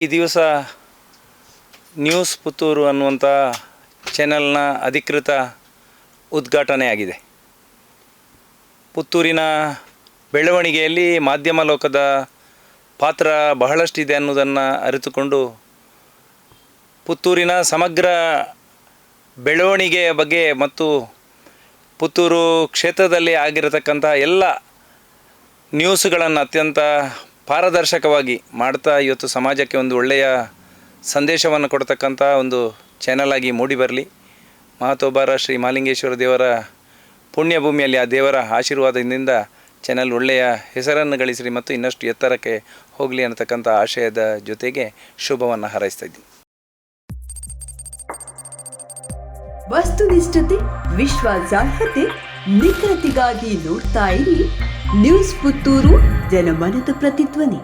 ಈ ದಿವಸ ನ್ಯೂಸ್ ಪುತ್ತೂರು ಅನ್ನುವಂಥ ಚಾನೆಲ್ನ ಅಧಿಕೃತ ಉದ್ಘಾಟನೆ ಆಗಿದೆ. ಪುತ್ತೂರಿನ ಬೆಳವಣಿಗೆಯಲ್ಲಿ ಮಾಧ್ಯಮ ಲೋಕದ ಪಾತ್ರ ಬಹಳಷ್ಟಿದೆ ಅನ್ನೋದನ್ನು ಅರಿತುಕೊಂಡು ಪುತ್ತೂರಿನ ಸಮಗ್ರ ಬೆಳವಣಿಗೆಯ ಬಗ್ಗೆ ಮತ್ತು ಪುತ್ತೂರು ಕ್ಷೇತ್ರದಲ್ಲಿ ಆಗಿರತಕ್ಕಂಥ ಎಲ್ಲ ನ್ಯೂಸ್ಗಳನ್ನು ಅತ್ಯಂತ ಪಾರದರ್ಶಕವಾಗಿ ಮಾಡ್ತಾ ಇವತ್ತು ಸಮಾಜಕ್ಕೆ ಒಂದು ಒಳ್ಳೆಯ ಸಂದೇಶವನ್ನು ಕೊಡ್ತಕ್ಕಂಥ ಒಂದು ಚಾನಲ್ ಆಗಿ ಮೂಡಿಬರಲಿ. ಮಹತೋಬಾರ ಶ್ರೀ ಮಹಾಲಿಂಗೇಶ್ವರ ದೇವರ ಪುಣ್ಯಭೂಮಿಯಲ್ಲಿ ಆ ದೇವರ ಆಶೀರ್ವಾದದಿಂದ ಚಾನಲ್ ಒಳ್ಳೆಯ ಹೆಸರನ್ನು ಗಳಿಸಲಿ ಮತ್ತು ಇನ್ನಷ್ಟು ಎತ್ತರಕ್ಕೆ ಹೋಗಲಿ ಅನ್ನತಕ್ಕಂಥ ಆಶಯದ ಜೊತೆಗೆ ಶುಭವನ್ನು ಹಾರೈಸ್ತಾ ಇದ್ದೀನಿ. ವಸ್ತುನಿಷ್ಠತೆ, ವಿಶ್ವಾಸಾರ್ಹತೆ, ನಿಖರತೆಗಾಗಿ ನೋಡ್ತಾ ಇರಿ ನ್ಯೂಸ್ ಪುತ್ತೂರು, ಜನಮನದ ಪ್ರತಿಧ್ವನಿ.